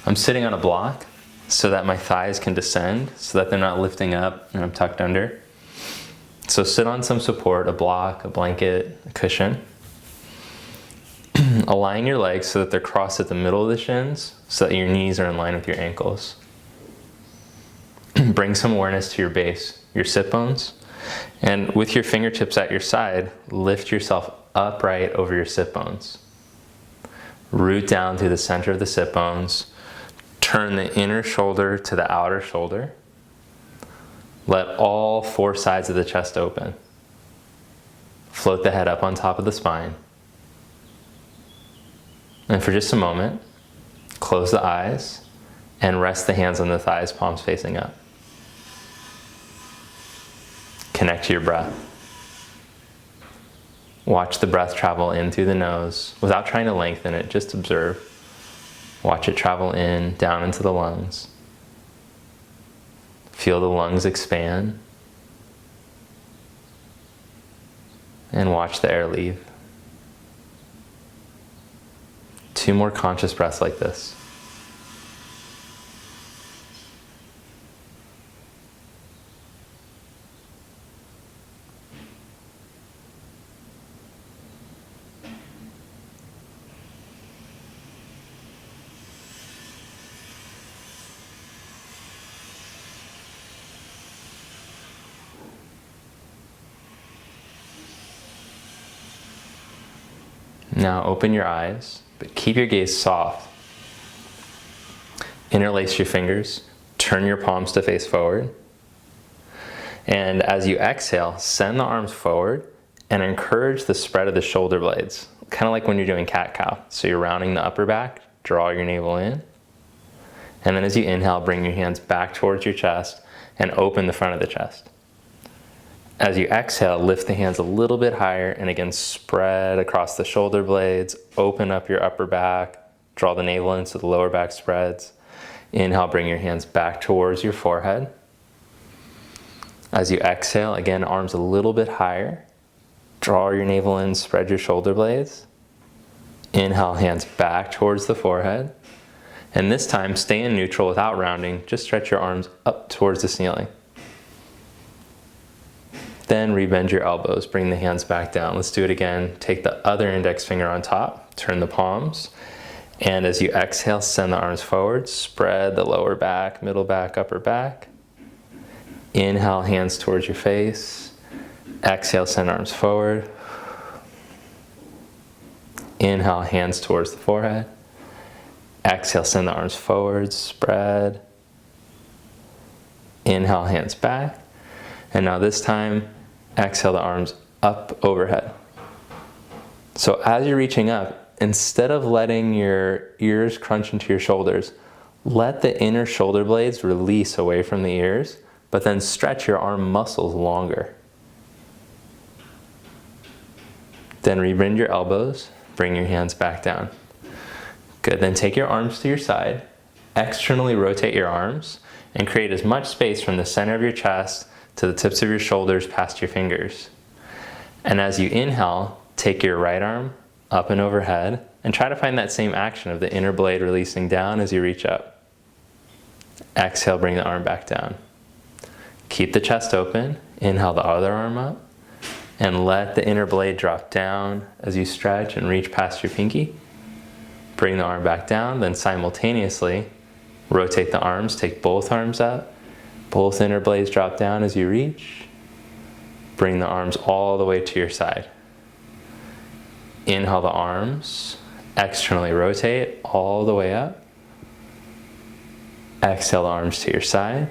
I'm sitting on a block so that my thighs can descend, so that they're not lifting up and I'm tucked under. So sit on some support, a block, a blanket, a cushion. Align your legs so that they're crossed at the middle of the shins, so that your knees are in line with your ankles. Bring some awareness to your base, your sit bones, and with your fingertips at your side, lift yourself upright over your sit bones. Root down through the center of the sit bones. Turn the inner shoulder to the outer shoulder. Let all 4 sides of the chest open. Float the head up on top of the spine. And for just a moment, close the eyes and rest the hands on the thighs, palms facing up. Connect to your breath. Watch the breath travel in through the nose without trying to lengthen it, just observe. Watch it travel in, down into the lungs. Feel the lungs expand. And watch the air leave. 2 more conscious breaths like this. Now open your eyes, but keep your gaze soft. Interlace your fingers, turn your palms to face forward. And as you exhale, send the arms forward and encourage the spread of the shoulder blades, kind of like when you're doing cat-cow. So you're rounding the upper back, draw your navel in. And then as you inhale, bring your hands back towards your chest and open the front of the chest. As you exhale, lift the hands a little bit higher and again spread across the shoulder blades, open up your upper back, draw the navel in so the lower back spreads. Inhale, bring your hands back towards your forehead. As you exhale, again, arms a little bit higher. Draw your navel in, spread your shoulder blades. Inhale, hands back towards the forehead. And this time, stay in neutral without rounding, just stretch your arms up towards the ceiling. Then rebend your elbows, bring the hands back down. Let's do it again. Take the other index finger on top, turn the palms. And as you exhale, send the arms forward, spread the lower back, middle back, upper back. Inhale, hands towards your face. Exhale, send arms forward. Inhale, hands towards the forehead. Exhale, send the arms forward, spread. Inhale, hands back. And now this time, exhale the arms up overhead. So as you're reaching up, instead of letting your ears crunch into your shoulders, let the inner shoulder blades release away from the ears, but then stretch your arm muscles longer. Then rebend your elbows, bring your hands back down. Good, then take your arms to your side, externally rotate your arms, and create as much space from the center of your chest to the tips of your shoulders past your fingers. And as you inhale, take your right arm up and overhead and try to find that same action of the inner blade releasing down as you reach up. Exhale, bring the arm back down. Keep the chest open, inhale the other arm up, and let the inner blade drop down as you stretch and reach past your pinky. Bring the arm back down, then simultaneously rotate the arms, take both arms up. Both inner blades drop down as you reach. Bring the arms all the way to your side. Inhale the arms, externally rotate all the way up. Exhale the arms to your side.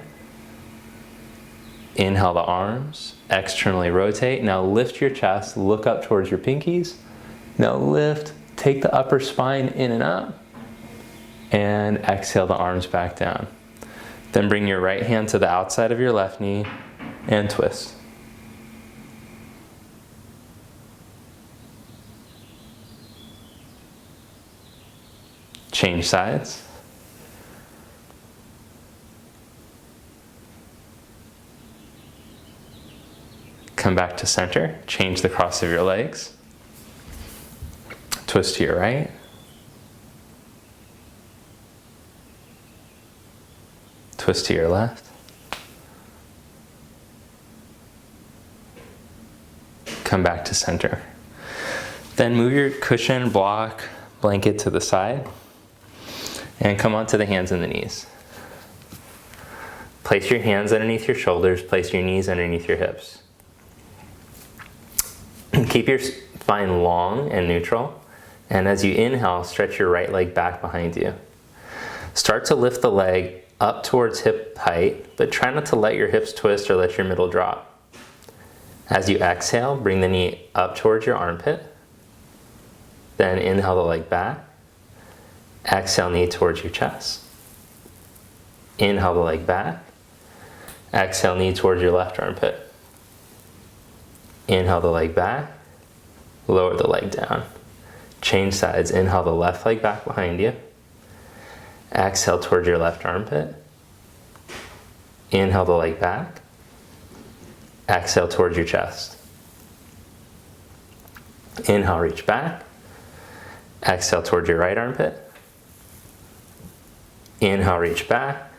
Inhale the arms, externally rotate. Now lift your chest, look up towards your pinkies. Now lift, take the upper spine in and up. And exhale the arms back down. Then bring your right hand to the outside of your left knee and twist. Change sides. Come back to center. Change the cross of your legs. Twist to your right. Twist to your left. Come back to center. Then move your cushion, block, blanket to the side and come onto the hands and the knees. Place your hands underneath your shoulders, place your knees underneath your hips. Keep your spine long and neutral, and as you inhale, stretch your right leg back behind you. Start to lift the leg up towards hip height, but try not to let your hips twist or let your middle drop. As you exhale, bring the knee up towards your armpit. Then inhale the leg back. Exhale, knee towards your chest. Inhale the leg back. Exhale, knee towards your left armpit. Inhale the leg back. Lower the leg down. Change sides. Inhale the left leg back behind you. Exhale towards your left armpit. Inhale the leg back. Exhale towards your chest. Inhale, reach back. Exhale towards your right armpit. Inhale, reach back.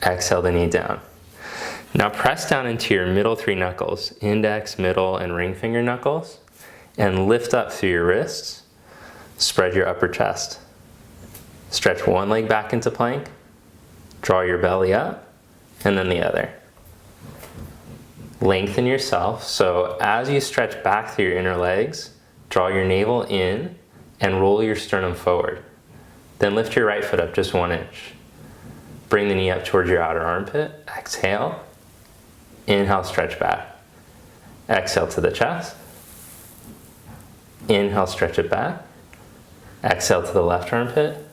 Exhale the knee down. Now press down into your middle three knuckles, index, middle, and ring finger knuckles, and lift up through your wrists. Spread your upper chest. Stretch one leg back into plank. Draw your belly up, and then the other. Lengthen yourself, so as you stretch back through your inner legs, draw your navel in and roll your sternum forward. Then lift your right foot up just 1 inch. Bring the knee up towards your outer armpit. Exhale. Inhale, stretch back. Exhale to the chest. Inhale, stretch it back. Exhale to the left armpit.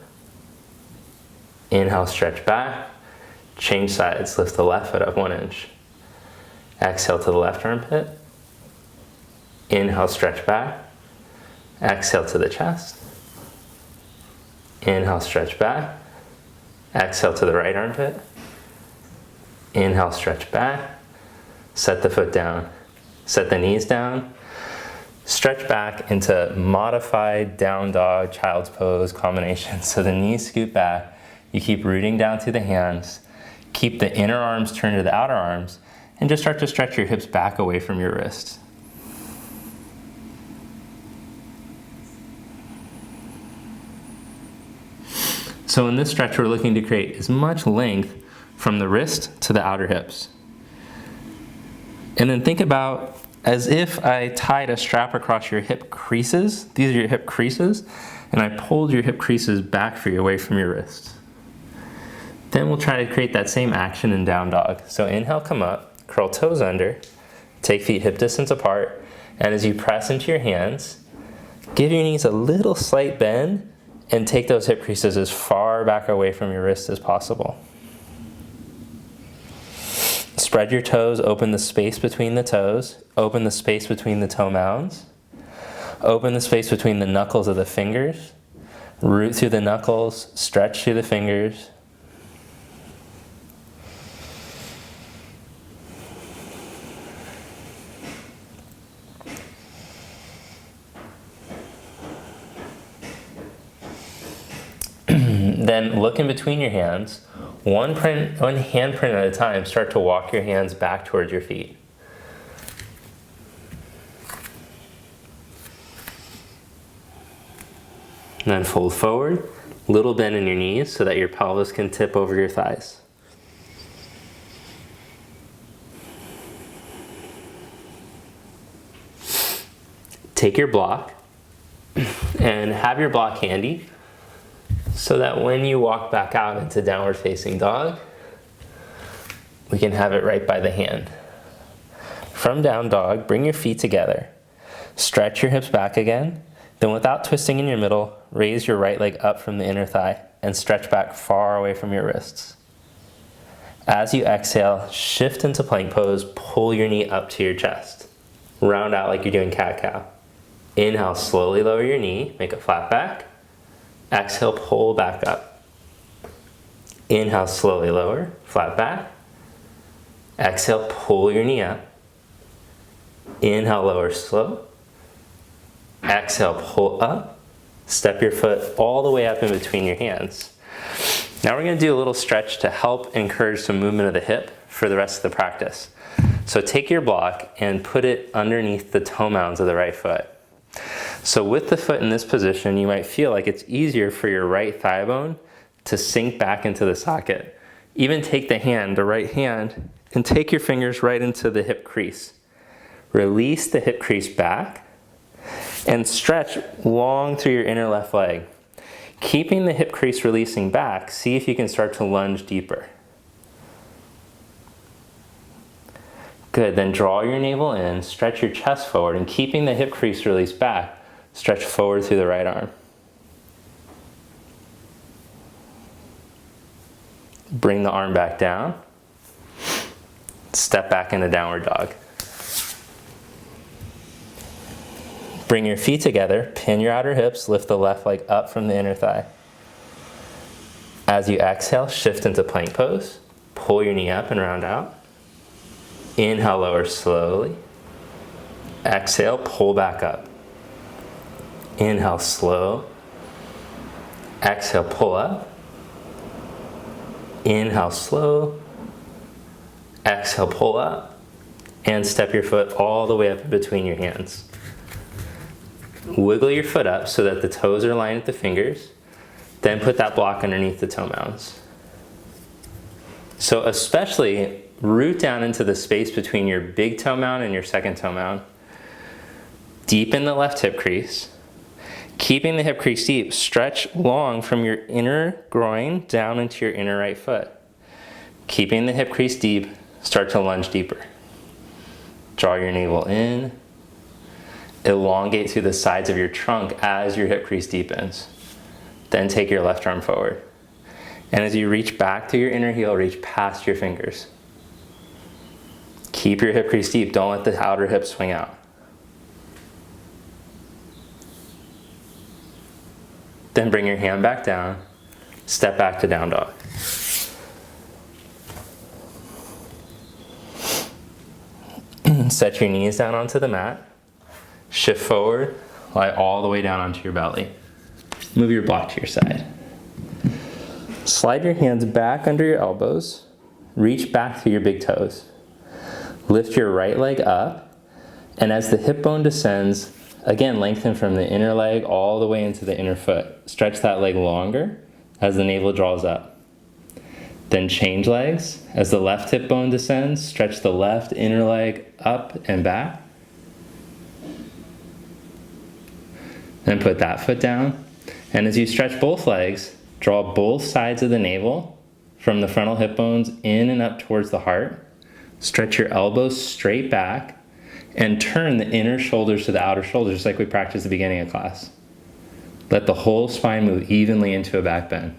Inhale, stretch back. Change sides, lift the left foot up 1 inch. Exhale to the left armpit. Inhale, stretch back. Exhale to the chest. Inhale, stretch back. Exhale to the right armpit. Inhale, stretch back. Set the foot down. Set the knees down. Stretch back into modified down dog, child's pose combination. So the knees scoot back. You keep rooting down through the hands. Keep the inner arms turned to the outer arms. And just start to stretch your hips back away from your wrists. So in this stretch, we're looking to create as much length from the wrist to the outer hips. And then think about as if I tied a strap across your hip creases. These are your hip creases. And I pulled your hip creases back for you away from your wrists. Then we'll try to create that same action in down dog. So inhale, come up, curl toes under, take feet hip distance apart, and as you press into your hands, give your knees a little slight bend and take those hip creases as far back away from your wrist as possible. Spread your toes, open the space between the toes, open the space between the toe mounds, open the space between the knuckles of the fingers, root through the knuckles, stretch through the fingers. Then look in between your hands, one hand print at a time, start to walk your hands back towards your feet. And then fold forward, little bend in your knees so that your pelvis can tip over your thighs. Take your block and have your block handy, so that when you walk back out into downward facing dog, we can have it right by the hand. From down dog, bring your feet together. Stretch your hips back again. Then without twisting in your middle, raise your right leg up from the inner thigh and stretch back far away from your wrists. As you exhale, shift into plank pose, pull your knee up to your chest. Round out like you're doing cat-cow. Inhale, slowly lower your knee, make a flat back. Exhale, pull back up. Inhale, slowly lower, flat back. Exhale, pull your knee up. Inhale, lower, slow. Exhale, pull up. Step your foot all the way up in between your hands. Now we're gonna do a little stretch to help encourage some movement of the hip for the rest of the practice. So take your block and put it underneath the toe mounds of the right foot. So with the foot in this position, you might feel like it's easier for your right thigh bone to sink back into the socket. Even take the right hand, and take your fingers right into the hip crease. Release the hip crease back and stretch long through your inner left leg. Keeping the hip crease releasing back, see if you can start to lunge deeper. Good, then draw your navel in, stretch your chest forward, and keeping the hip crease released back, stretch forward through the right arm. Bring the arm back down. Step back into downward dog. Bring your feet together, pin your outer hips, lift the left leg up from the inner thigh. As you exhale, shift into plank pose. Pull your knee up and round out. Inhale, lower slowly. Exhale, pull back up. Inhale, slow. Exhale, pull up. Inhale, slow. Exhale, pull up. And step your foot all the way up between your hands. Wiggle your foot up so that the toes are aligned with the fingers. Then put that block underneath the toe mounds. So especially root down into the space between your big toe mound and your second toe mound. Deepen the left hip crease. Keeping the hip crease deep, stretch long from your inner groin down into your inner right foot. Keeping the hip crease deep, start to lunge deeper. Draw your navel in. Elongate through the sides of your trunk as your hip crease deepens. Then take your left arm forward. And as you reach back to your inner heel, reach past your fingers. Keep your hip crease deep. Don't let the outer hip swing out. Then bring your hand back down. Step back to down dog. Set your knees down onto the mat. Shift forward, lie all the way down onto your belly. Move your block to your side. Slide your hands back under your elbows. Reach back through your big toes. Lift your right leg up, and as the hip bone descends, again, lengthen from the inner leg all the way into the inner foot. Stretch that leg longer as the navel draws up. Then change legs. As the left hip bone descends, stretch the left inner leg up and back. Then put that foot down. And as you stretch both legs, draw both sides of the navel from the frontal hip bones in and up towards the heart. Stretch your elbows straight back and turn the inner shoulders to the outer shoulders, just like we practiced at the beginning of class. Let the whole spine move evenly into a back bend.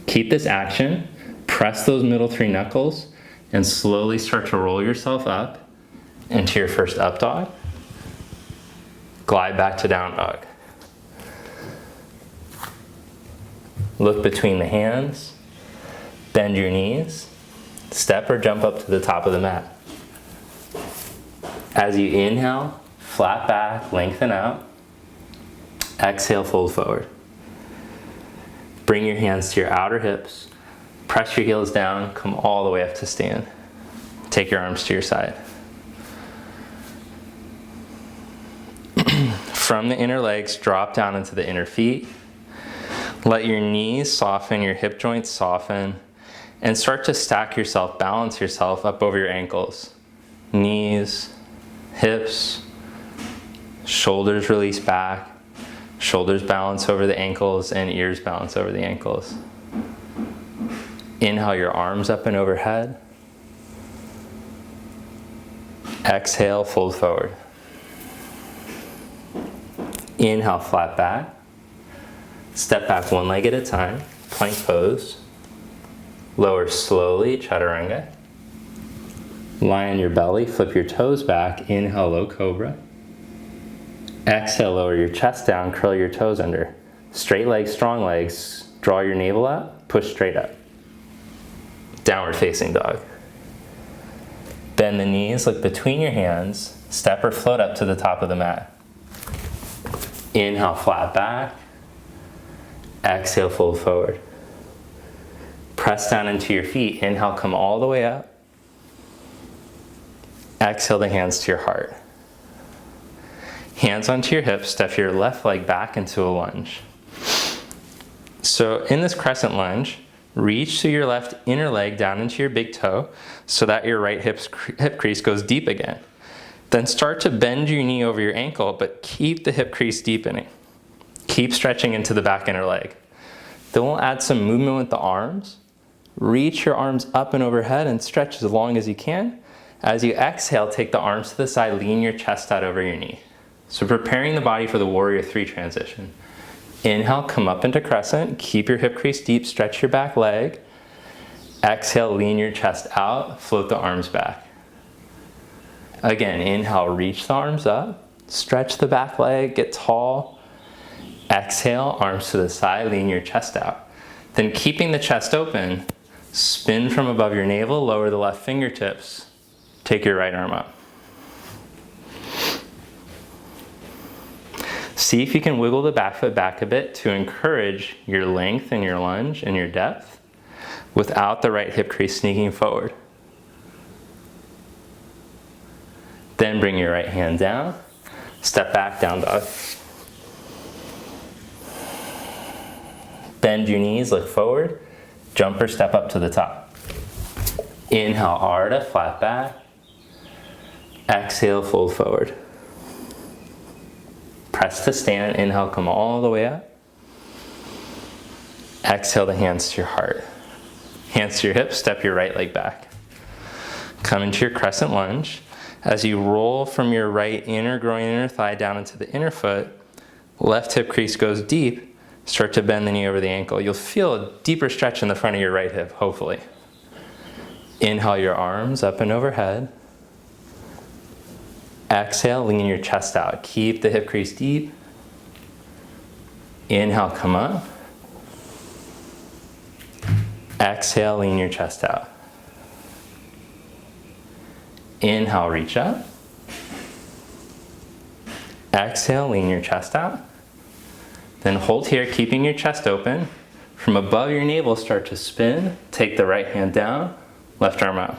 Keep this action, press those middle three knuckles, and slowly start to roll yourself up into your first up dog. Glide back to down dog. Look between the hands, bend your knees, step or jump up to the top of the mat. As you inhale, flat back, lengthen out. Exhale, fold forward. Bring your hands to your outer hips, press your heels down, come all the way up to stand. Take your arms to your side. From the inner legs, drop down into the inner feet. Let your knees soften, your hip joints soften, and start to stack yourself, balance yourself up over your ankles. Knees, hips, shoulders release back, shoulders balance over the ankles, and ears balance over the ankles. Inhale your arms up and overhead. Exhale, fold forward. Inhale, flat back. Step back one leg at a time, plank pose. Lower slowly, chaturanga. Lie on your belly, flip your toes back, inhale, low cobra. Exhale, lower your chest down, curl your toes under. Straight legs, strong legs, draw your navel up, push straight up. Downward facing dog. Bend the knees, look between your hands, step or float up to the top of the mat. Inhale, flat back. Exhale, fold forward. Press down into your feet. Inhale, come all the way up. Exhale the hands to your heart. Hands onto your hips, step your left leg back into a lunge. So in this crescent lunge, reach through your left inner leg down into your big toe so that your right hip crease goes deep again. Then start to bend your knee over your ankle, but keep the hip crease deepening. Keep stretching into the back inner leg. Then we'll add some movement with the arms. Reach your arms up and overhead and stretch as long as you can. As you exhale, take the arms to the side, lean your chest out over your knee. So preparing the body for the warrior 3 transition. Inhale, come up into crescent, keep your hip crease deep, stretch your back leg. Exhale, lean your chest out, float the arms back. Again, inhale, reach the arms up, stretch the back leg, get tall. Exhale, arms to the side, lean your chest out. Then keeping the chest open, spin from above your navel, lower the left fingertips. Take your right arm up. See if you can wiggle the back foot back a bit to encourage your length in your lunge and your depth without the right hip crease sneaking forward. Then bring your right hand down, step back, down dog. Bend your knees, look forward, jump or step up to the top. Inhale, Ardha, flat back. Exhale, fold forward. Press to stand, inhale, come all the way up. Exhale the hands to your heart. Hands to your hips, step your right leg back. Come into your crescent lunge. As you roll from your right inner groin, inner thigh down into the inner foot, left hip crease goes deep, start to bend the knee over the ankle. You'll feel a deeper stretch in the front of your right hip, hopefully. Inhale your arms up and overhead. Exhale, lean your chest out. Keep the hip crease deep. Inhale, come up. Exhale, lean your chest out. Inhale, reach up. Exhale, lean your chest out. Then hold here, keeping your chest open. From above your navel, start to spin. Take the right hand down, left arm up.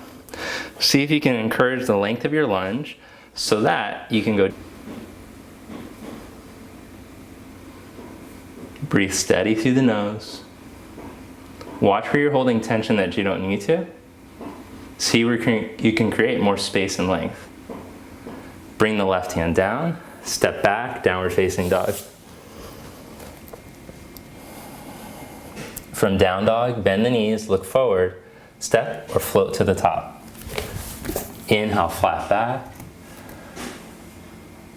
See if you can encourage the length of your lunge so that you can go. Breathe steady through the nose. Watch where you're holding tension that you don't need to. See where you can create more space and length. Bring the left hand down, step back, downward facing dog. From down dog, bend the knees, look forward, step or float to the top. Inhale, flat back.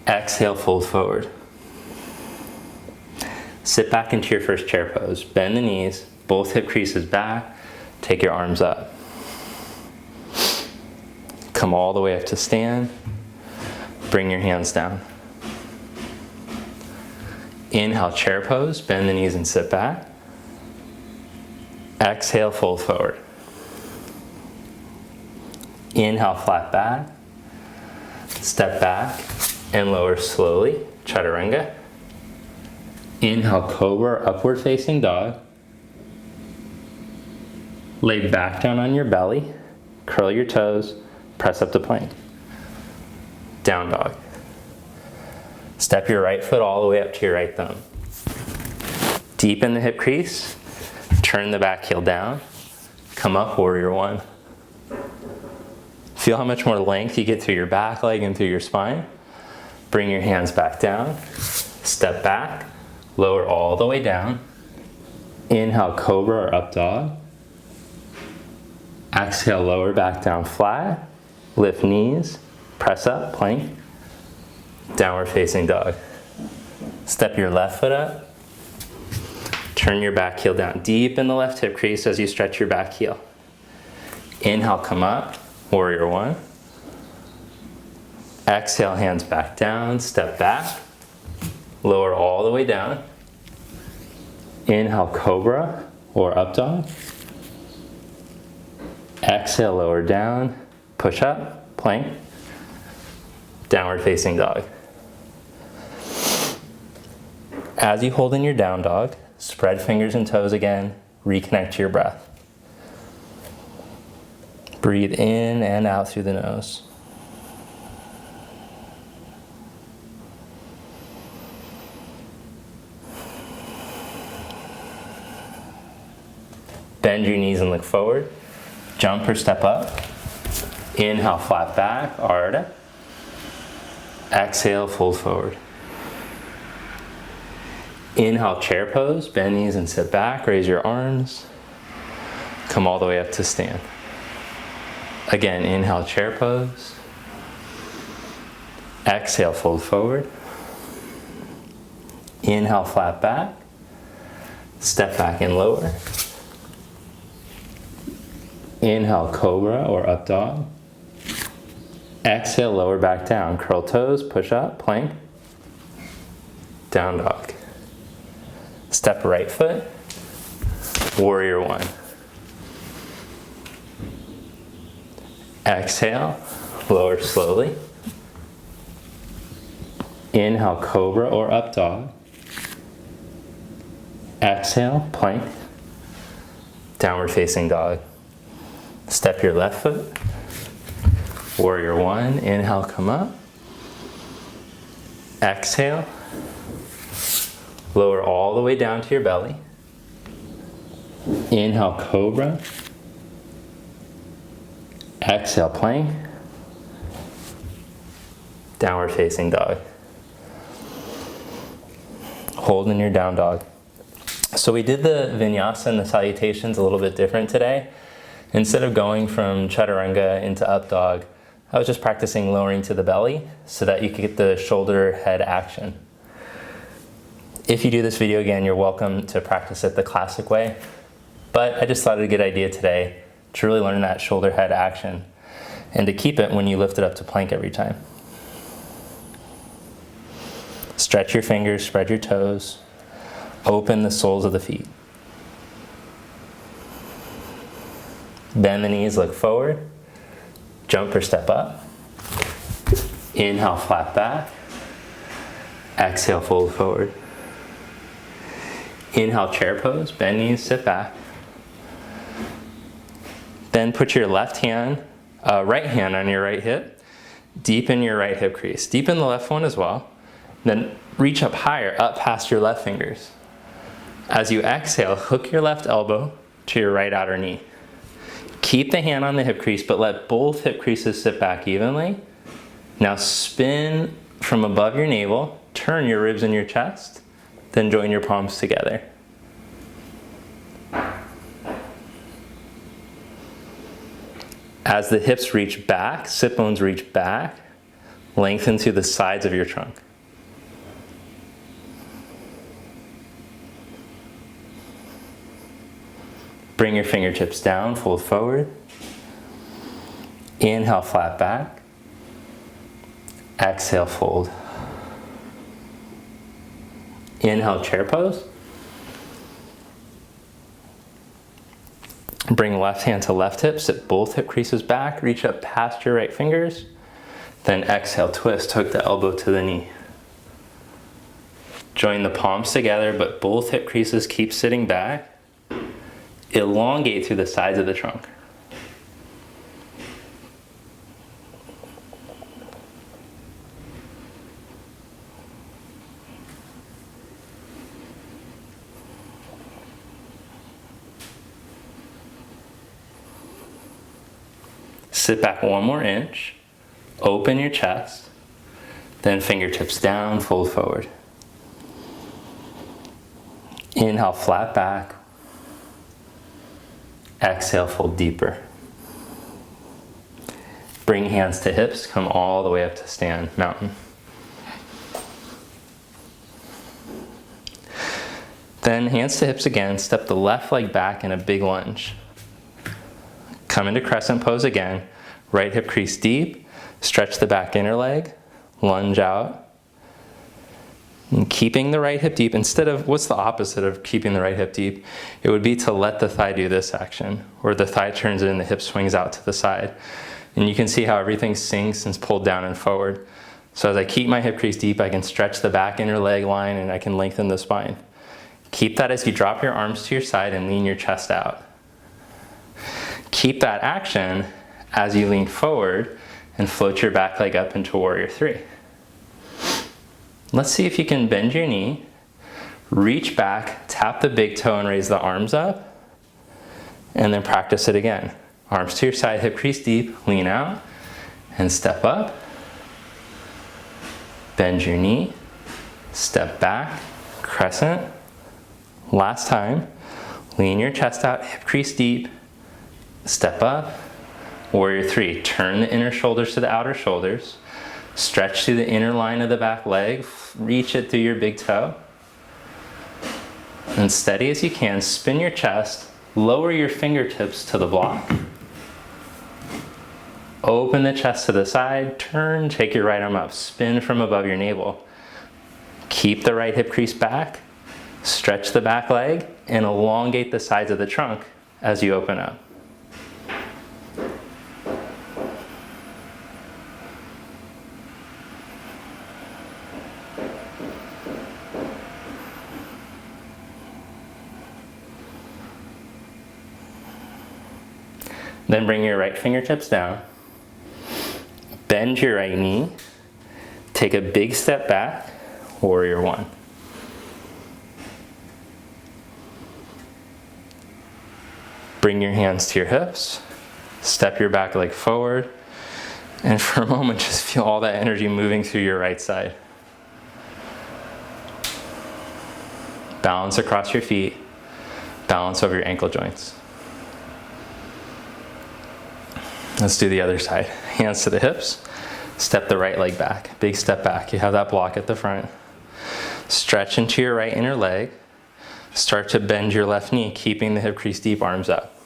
Exhale, fold forward. Sit back into your first chair pose. Bend the knees, both hip creases back. Take your arms up. Come all the way up to stand. Bring your hands down. Inhale, chair pose. Bend the knees and sit back. Exhale, fold forward. Inhale, flat back. Step back and lower slowly, chaturanga. Inhale, cobra, upward facing dog. Lay back down on your belly, curl your toes, press up to plank. Down dog. Step your right foot all the way up to your right thumb. Deepen the hip crease, turn the back heel down, come up, warrior 1. Feel how much more length you get through your back leg and through your spine. Bring your hands back down, step back, lower all the way down. Inhale, cobra or up dog. Exhale, lower back down flat. Lift knees, press up, plank. Downward facing dog. Step your left foot up. Turn your back heel down. Deep in the left hip crease as you stretch your back heel. Inhale, come up, warrior 1. Exhale, hands back down, step back. Lower all the way down. Inhale, cobra or up dog. Exhale, lower down, push up, plank. Downward facing dog. As you hold in your down dog, spread fingers and toes again, reconnect to your breath. Breathe in and out through the nose. Bend your knees and look forward. Jump or step up. Inhale, flat back, Ardha. Exhale, fold forward. Inhale, chair pose. Bend knees and sit back. Raise your arms. Come all the way up to stand. Again, inhale, chair pose. Exhale, fold forward. Inhale, flat back. Step back and lower. Inhale, cobra or up dog. Exhale, lower back down. Curl toes, push up, plank. Down dog. Step right foot. Warrior one. Exhale, lower slowly. Inhale, cobra or up dog. Exhale, plank. Downward facing dog. Step your left foot. Warrior one. Inhale, come up. Exhale. Lower all the way down to your belly. Inhale, cobra. Exhale, plank. Downward facing dog. Hold in your down dog. So we did the vinyasa and the salutations a little bit different today. Instead of going from chaturanga into up dog, I was just practicing lowering to the belly so that you could get the shoulder head action. If you do this video again, you're welcome to practice it the classic way, but I just thought it a good idea today to really learn that shoulder head action and to keep it when you lift it up to plank every time. Stretch your fingers, spread your toes, open the soles of the feet. Bend the knees, look forward. Jump or step up. Inhale, flat back. Exhale, fold forward. Inhale, chair pose. Bend knees, sit back. Then put your right hand on your right hip. Deepen your right hip crease. Deepen the left one as well. Then reach up higher, up past your left fingers. As you exhale, hook your left elbow to your right outer knee. Keep the hand on the hip crease, but let both hip creases sit back evenly. Now spin from above your navel, turn your ribs in your chest, then join your palms together. As the hips reach back, sit bones reach back, lengthen to the sides of your trunk. Bring your fingertips down, fold forward. Inhale, flat back. Exhale, fold. Inhale, chair pose. Bring left hand to left hip, sit both hip creases back, reach up past your right fingers. Then exhale, twist, hook the elbow to the knee. Join the palms together, but both hip creases keep sitting back. Elongate through the sides of the trunk. Sit back one more inch, open your chest, then fingertips down, fold forward. Inhale, flat back. Exhale, fold deeper. Bring hands to hips, come all the way up to stand, mountain. Then hands to hips again, step the left leg back in a big lunge. Come into crescent pose again, right hip crease deep, stretch the back inner leg, lunge out. And keeping the right hip deep, instead of, what's the opposite of keeping the right hip deep? It would be to let the thigh do this action, where the thigh turns in, the hip swings out to the side. And you can see how everything sinks and is pulled down and forward. So as I keep my hip crease deep, I can stretch the back inner leg line and I can lengthen the spine. Keep that as you drop your arms to your side and lean your chest out. Keep that action as you lean forward and float your back leg up into warrior three. Let's see if you can bend your knee, reach back, tap the big toe and raise the arms up, and then practice it again. Arms to your side, hip crease deep, lean out, and step up. Bend your knee, step back, crescent. Last time, lean your chest out, hip crease deep, step up. Warrior three, turn the inner shoulders to the outer shoulders. Stretch through the inner line of the back leg, reach it through your big toe. And steady as you can, spin your chest, lower your fingertips to the block. Open the chest to the side, turn, take your right arm up, spin from above your navel. Keep the right hip crease back, stretch the back leg, and elongate the sides of the trunk as you open up. Then bring your right fingertips down. Bend your right knee. Take a big step back, warrior one. Bring your hands to your hips. Step your back leg forward. And for a moment, just feel all that energy moving through your right side. Balance across your feet. Balance over your ankle joints. Let's do the other side. Hands to the hips. Step the right leg back. Big step back. You have that block at the front. Stretch into your right inner leg. Start to bend your left knee, keeping the hip crease deep, arms up.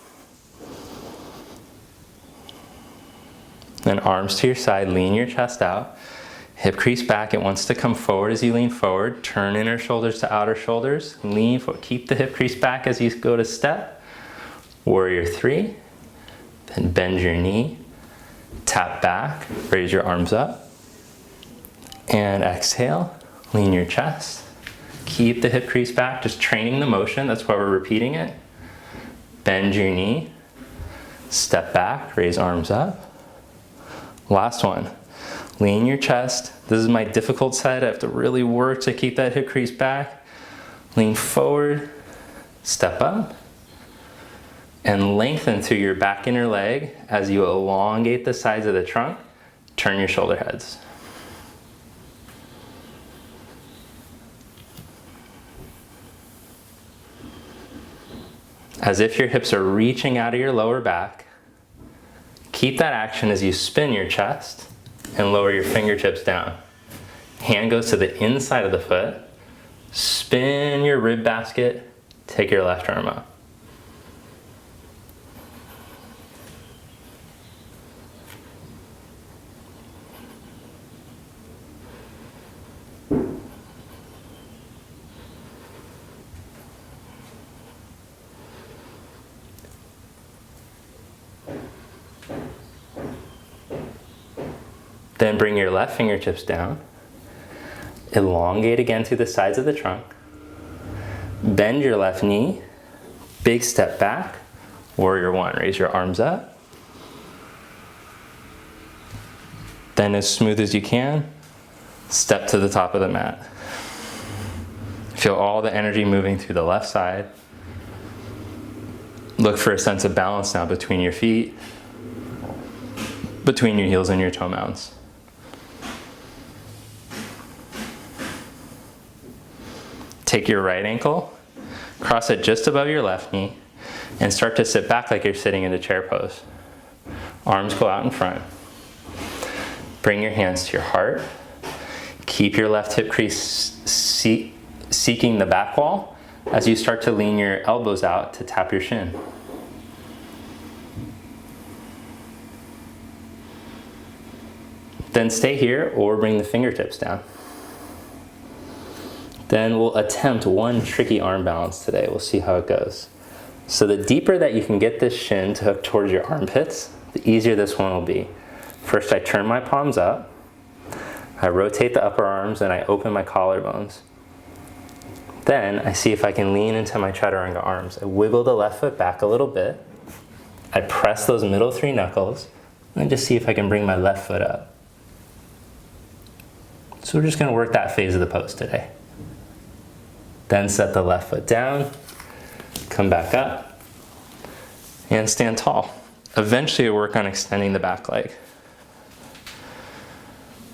Then arms to your side, lean your chest out. Hip crease back. It wants to come forward as you lean forward. Turn inner shoulders to outer shoulders. Lean forward. Keep the hip crease back as you go to step. Warrior three. Then bend your knee, tap back, raise your arms up, and exhale, lean your chest. Keep the hip crease back, just training the motion, that's why we're repeating it. Bend your knee, step back, raise arms up. Last one, lean your chest. This is my difficult side, I have to really work to keep that hip crease back. Lean forward, step up. And lengthen through your back inner leg as you elongate the sides of the trunk. Turn your shoulder heads. As if your hips are reaching out of your lower back. Keep that action as you spin your chest and lower your fingertips down. Hand goes to the inside of the foot. Spin your rib basket. Take your left arm up. Then bring your left fingertips down. Elongate again through the sides of the trunk. Bend your left knee. Big step back. Warrior one. Raise your arms up. Then as smooth as you can, step to the top of the mat. Feel all the energy moving through the left side. Look for a sense of balance now between your feet, between your heels and your toe mounds. Take your right ankle, cross it just above your left knee, and start to sit back like you're sitting in a chair pose. Arms go out in front. Bring your hands to your heart. Keep your left hip crease seeking the back wall as you start to lean your elbows out to tap your shin. Then stay here or bring the fingertips down. Then we'll attempt one tricky arm balance today. We'll see how it goes. So the deeper that you can get this shin to hook towards your armpits, the easier this one will be. First I turn my palms up, I rotate the upper arms and I open my collarbones. Then I see if I can lean into my chaturanga arms. I wiggle the left foot back a little bit. I press those middle 3 knuckles and just see if I can bring my left foot up. So we're just going to work that phase of the pose today. Then set the left foot down, come back up, and stand tall. Eventually work on extending the back leg.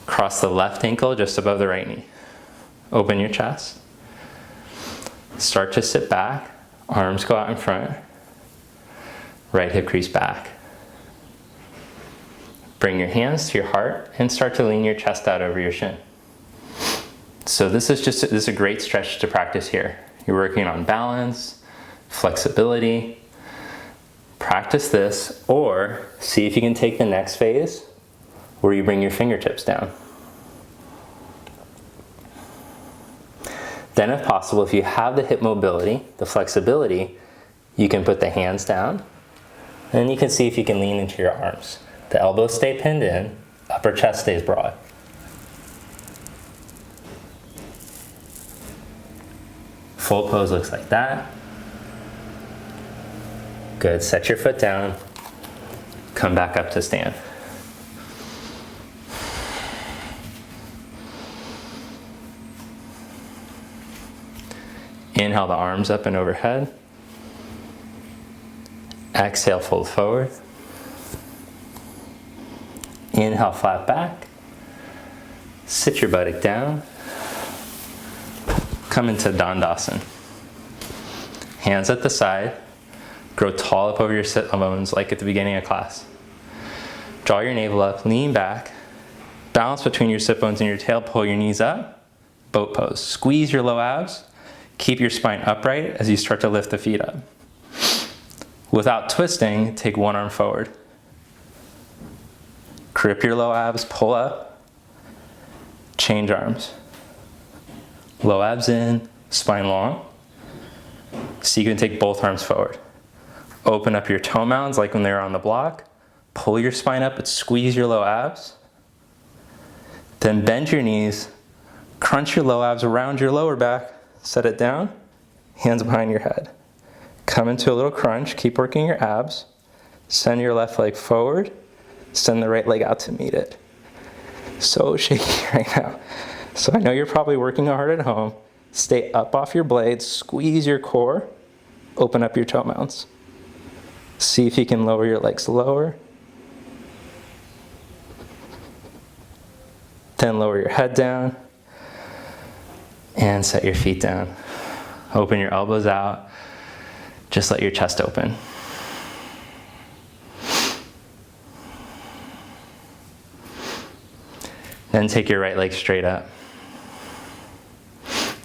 Cross the left ankle just above the right knee. Open your chest. Start to sit back, arms go out in front. Right hip crease back. Bring your hands to your heart and start to lean your chest out over your shin. So this is a great stretch to practice here. You're working on balance, flexibility. Practice this, or see if you can take the next phase where you bring your fingertips down. Then if possible, if you have the hip mobility, the flexibility, you can put the hands down and you can see if you can lean into your arms. The elbows stay pinned in, upper chest stays broad. Full pose looks like that. Good, set your foot down, come back up to stand. Inhale the arms up and overhead. Exhale, fold forward. Inhale, flat back. Sit your buttock down. Come into Dandasana. Hands at the side. Grow tall up over your sit bones like at the beginning of class. Draw your navel up, lean back. Balance between your sit bones and your tail, pull your knees up. Boat pose. Squeeze your low abs. Keep your spine upright as you start to lift the feet up. Without twisting, take one arm forward. Grip your low abs, pull up. Change arms. Low abs in, spine long. So you can take both arms forward. Open up your toe mounds like when they were on the block. Pull your spine up, but squeeze your low abs. Then bend your knees. Crunch your low abs around your lower back. Set it down. Hands behind your head. Come into a little crunch. Keep working your abs. Send your left leg forward. Send the right leg out to meet it. So shaky right now. So I know you're probably working hard at home. Stay up off your blades. Squeeze your core. Open up your toe mounds. See if you can lower your legs lower. Then lower your head down. And set your feet down. Open your elbows out. Just let your chest open. Then take your right leg straight up.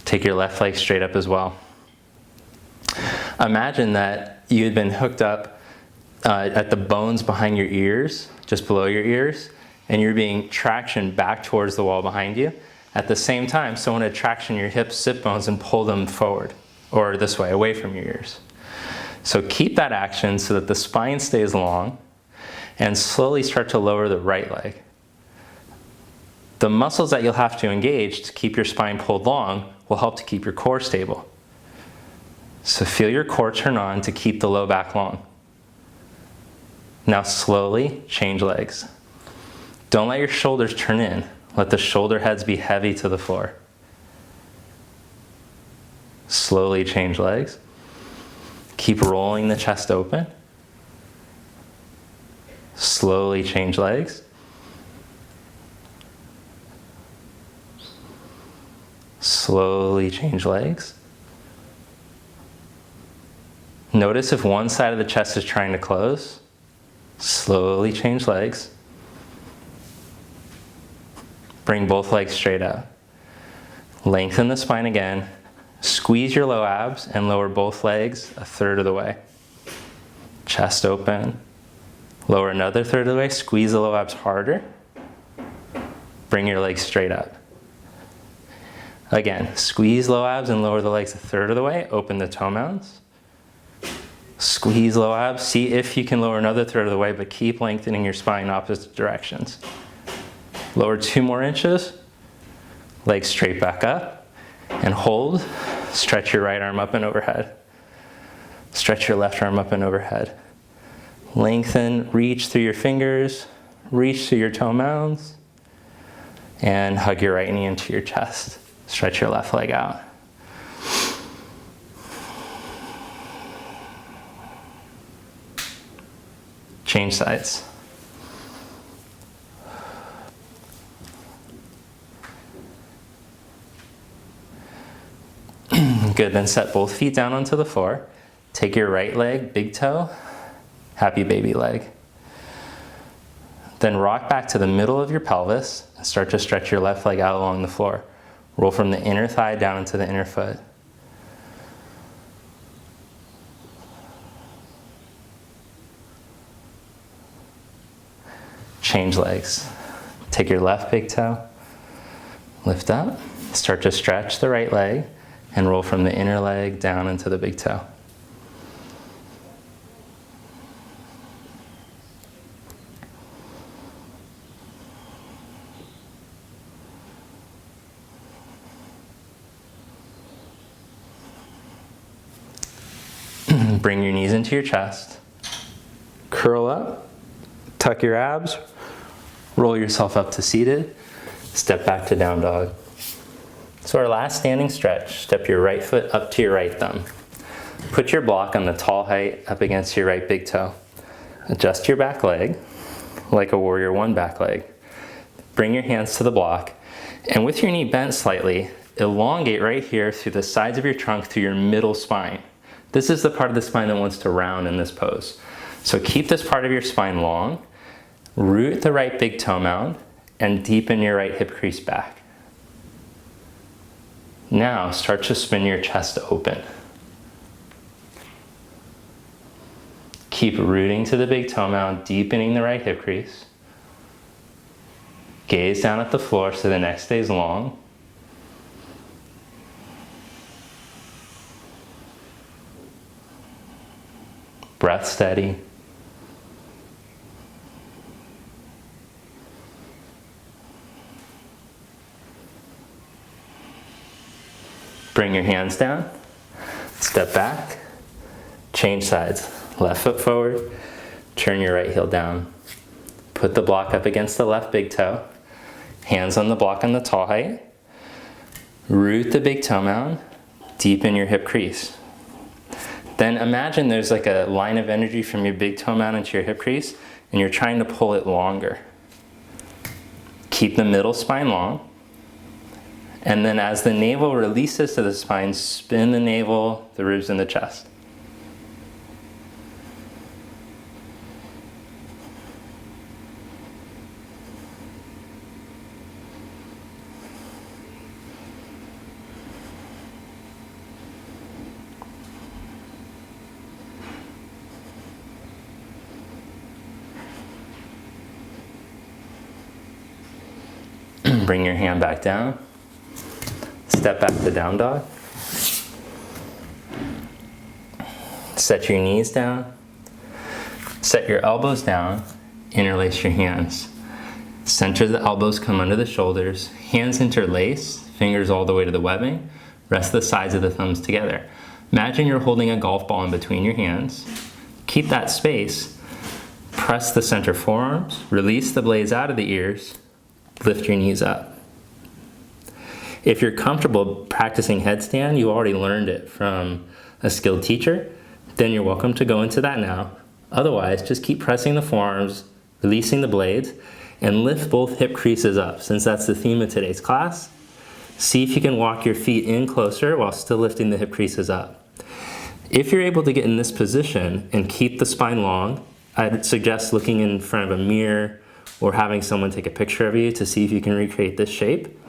Take your left leg straight up as well. Imagine that you had been hooked up at the bones behind your ears, just below your ears, and you're being tractioned back towards the wall behind you. At the same time, someone would traction your hips, sit bones, and pull them forward, or this way, away from your ears. So keep that action so that the spine stays long, and slowly start to lower the right leg. The muscles that you'll have to engage to keep your spine pulled long will help to keep your core stable. So feel your core turn on to keep the low back long. Now slowly change legs. Don't let your shoulders turn in. Let the shoulder heads be heavy to the floor. Slowly change legs. Keep rolling the chest open. Slowly change legs. Slowly change legs. Notice if one side of the chest is trying to close. Slowly change legs. Bring both legs straight up. Lengthen the spine again. Squeeze your low abs and lower both legs a third of the way. Chest open. Lower another third of the way. Squeeze the low abs harder. Bring your legs straight up. Again, squeeze low abs and lower the legs a third of the way. Open the toe mounds. Squeeze low abs. See if you can lower another third of the way, but keep lengthening your spine in opposite directions. Lower 2 more inches. Legs straight back up and hold. Stretch your right arm up and overhead. Stretch your left arm up and overhead. Lengthen, reach through your fingers, reach through your toe mounds, and hug your right knee into your chest. Stretch your left leg out. Change sides. Good, then set both feet down onto the floor. Take your right leg, big toe, happy baby leg. Then rock back to the middle of your pelvis and start to stretch your left leg out along the floor. Roll from the inner thigh down into the inner foot. Change legs. Take your left big toe, lift up, start to stretch the right leg, and roll from the inner leg down into the big toe. Bring your knees into your chest, curl up, tuck your abs, roll yourself up to seated, step back to down dog. So our last standing stretch, step your right foot up to your right thumb. Put your block on the tall height up against your right big toe. Adjust your back leg like a warrior one back leg. Bring your hands to the block, and with your knee bent slightly, elongate right here through the sides of your trunk through your middle spine. This is the part of the spine that wants to round in this pose. So keep this part of your spine long, root the right big toe mound, and deepen your right hip crease back. Now start to spin your chest open. Keep rooting to the big toe mound, deepening the right hip crease. Gaze down at the floor so the neck stays long. Breath steady. Bring your hands down, step back, change sides. Left foot forward, turn your right heel down. Put the block up against the left big toe, hands on the block on the tall height. Root the big toe mound, deepen your hip crease. Then imagine there's like a line of energy from your big toe mound into your hip crease, and you're trying to pull it longer. Keep the middle spine long. And then as the navel releases to the spine, spin the navel, the ribs, and the chest. Bring your hand back down. Step back to down dog. Set your knees down. Set your elbows down. Interlace your hands. Center the elbows, come under the shoulders. Hands interlace, fingers all the way to the webbing. Rest the sides of the thumbs together. Imagine you're holding a golf ball in between your hands. Keep that space. Press the center forearms. Release the blades out of the ears. Lift your knees up. If you're comfortable practicing headstand, you already learned it from a skilled teacher, then you're welcome to go into that now. Otherwise, just keep pressing the forearms, releasing the blades, and lift both hip creases up. Since that's the theme of today's class, see if you can walk your feet in closer while still lifting the hip creases up. If you're able to get in this position and keep the spine long, I'd suggest looking in front of a mirror or having someone take a picture of you to see if you can recreate this shape.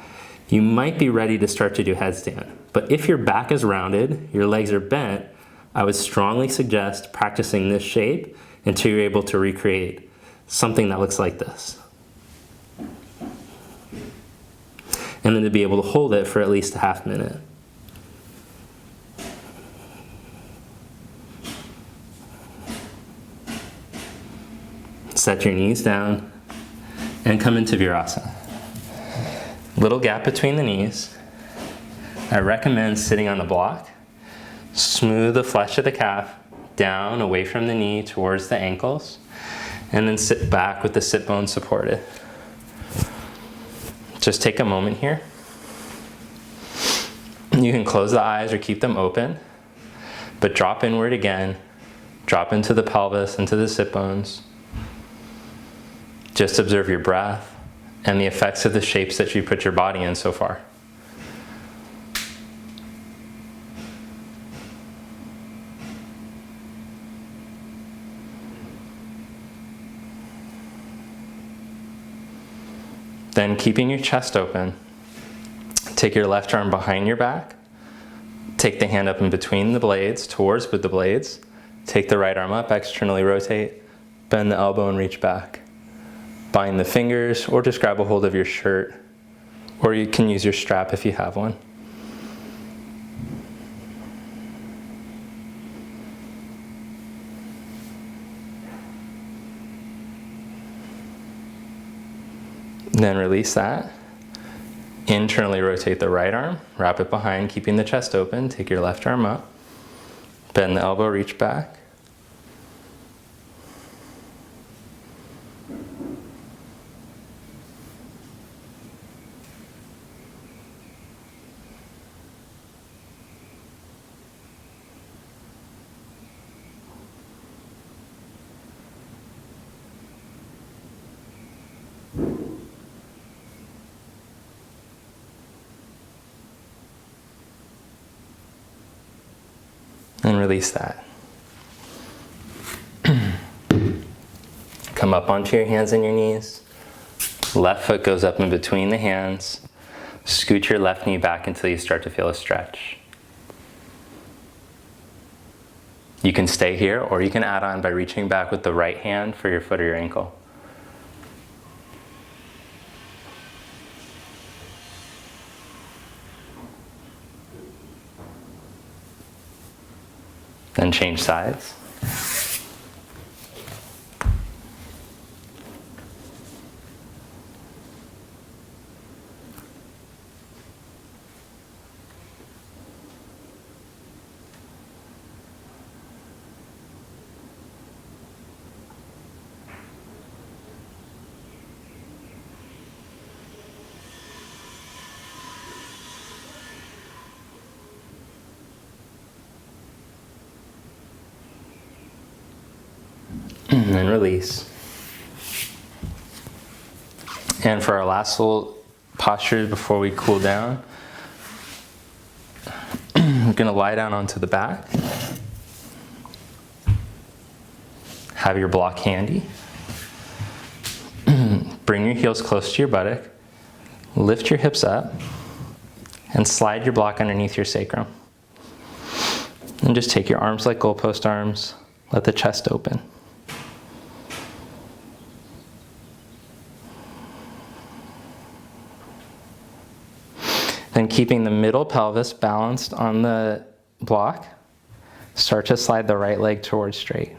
You might be ready to start to do headstand. But if your back is rounded, your legs are bent, I would strongly suggest practicing this shape until you're able to recreate something that looks like this. And then to be able to hold it for at least a half minute. Set your knees down and come into Virasana. Little gap between the knees. I recommend sitting on the block. Smooth the flesh of the calf down away from the knee towards the ankles, and then sit back with the sit bone supported. Just take a moment here. You can close the eyes or keep them open, but drop inward again. Drop into the pelvis, into the sit bones. Just observe your breath and the effects of the shapes that you put your body in so far. Then, keeping your chest open, take your left arm behind your back. Take the hand up in between the blades, towards with the blades. Take the right arm up, externally rotate, bend the elbow and reach back. Bind the fingers or just grab a hold of your shirt, or you can use your strap if you have one. Then release that. Internally rotate the right arm, wrap it behind, keeping the chest open. Take your left arm up, bend the elbow, reach back. And release that. Come up onto your hands and your knees. Left foot goes up in between the hands. Scoot your left knee back until you start to feel a stretch. You can stay here, or you can add on by reaching back with the right hand for your foot or your ankle. Then change sides. And then release. And for our last little posture before we cool down, we're going to lie down onto the back. Have your block handy. Bring your heels close to your buttock. Lift your hips up and slide your block underneath your sacrum. And just take your arms like goalpost arms. Let the chest open. Then, keeping the middle pelvis balanced on the block, start to slide the right leg towards straight.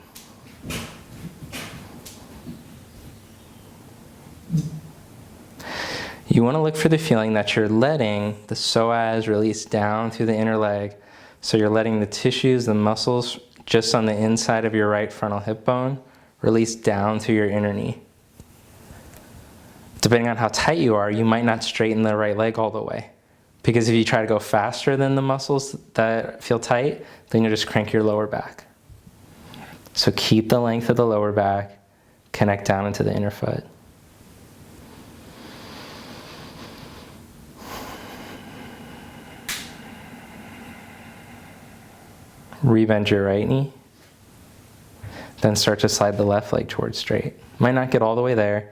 You want to look for the feeling that you're letting the psoas release down through the inner leg. So you're letting the tissues, the muscles just on the inside of your right frontal hip bone release down through your inner knee. Depending on how tight you are, you might not straighten the right leg all the way. Because if you try to go faster than the muscles that feel tight, then you'll just crank your lower back. So keep the length of the lower back, connect down into the inner foot. Rebend your right knee. Then start to slide the left leg towards straight. Might not get all the way there.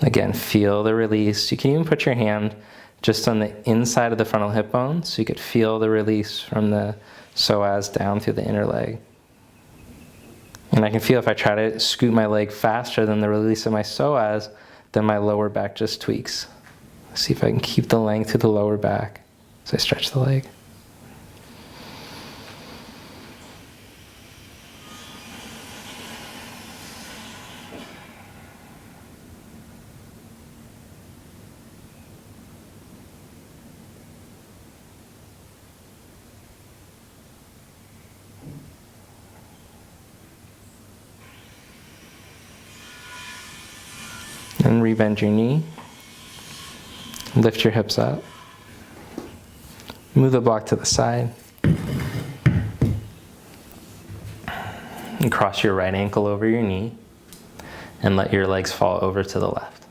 Again, feel the release. You can even put your hand just on the inside of the frontal hip bone so you could feel the release from the psoas down through the inner leg. And I can feel if I try to scoot my leg faster than the release of my psoas, then my lower back just tweaks. See if I can keep the length through the lower back as I stretch the leg. And rebend your knee. Lift your hips up. Move the block to the side. And cross your right ankle over your knee. And let your legs fall over to the left.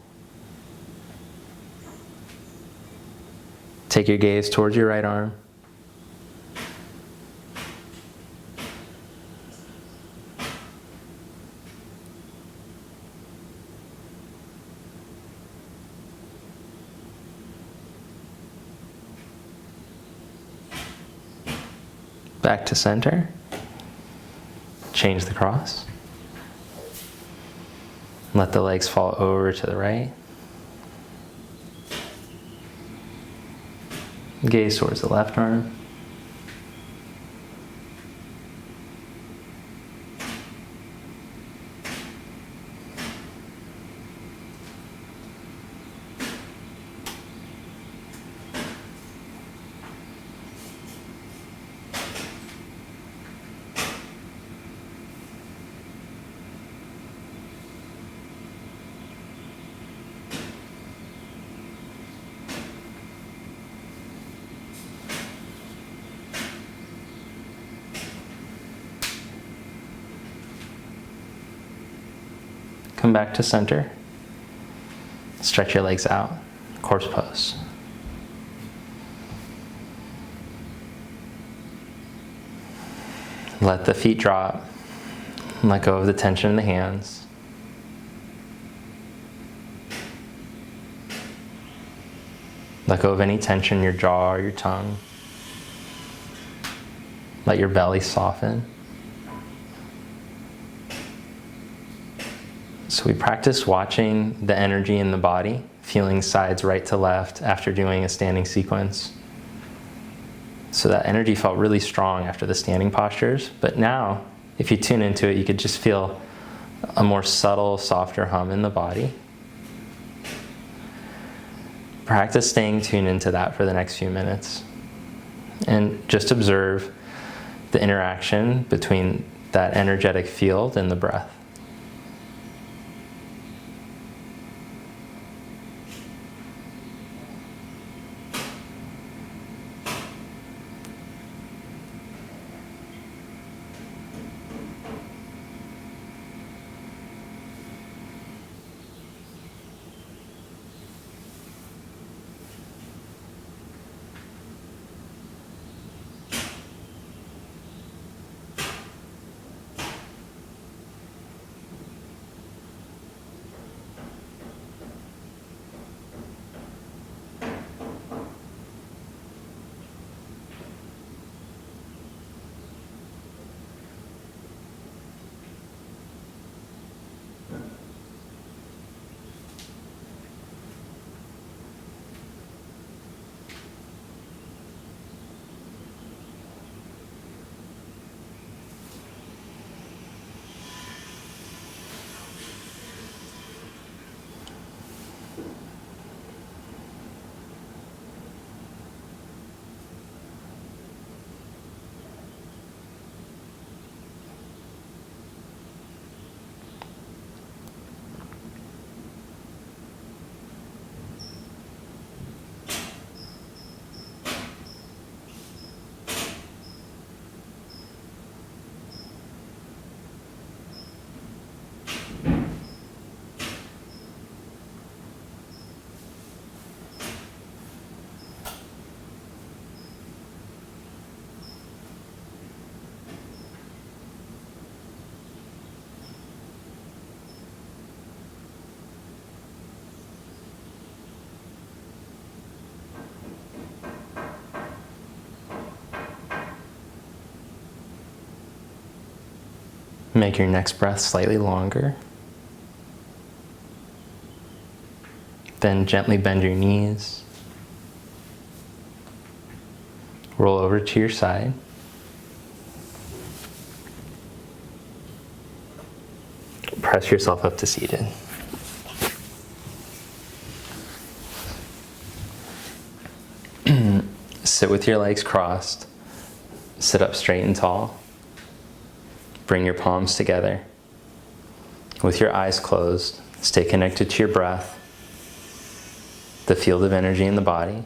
Take your gaze towards your right arm. Back to center. Change the cross. Let the legs fall over to the right. Gaze towards the left arm. Come back to center. Stretch your legs out, corpse pose. Let the feet drop. Let go of the tension in the hands. Let go of any tension in your jaw or your tongue. Let your belly soften. So we practice watching the energy in the body, feeling sides right to left after doing a standing sequence. So that energy felt really strong after the standing postures, but now if you tune into it, you could just feel a more subtle, softer hum in the body. Practice staying tuned into that for the next few minutes. And just observe the interaction between that energetic field and the breath. Make your next breath slightly longer. Then gently bend your knees. Roll over to your side. Press yourself up to seated. Sit with your legs crossed. Sit up straight and tall. Bring your palms together. With your eyes closed, Stay connected to your breath, the field of energy in the body.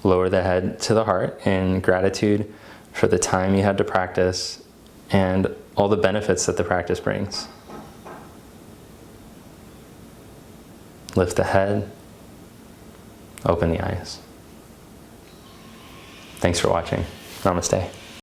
Lower the head to the heart in gratitude for the time you had to practice and all the benefits that the practice brings. Lift the head, open the eyes. Thanks for watching. Namaste.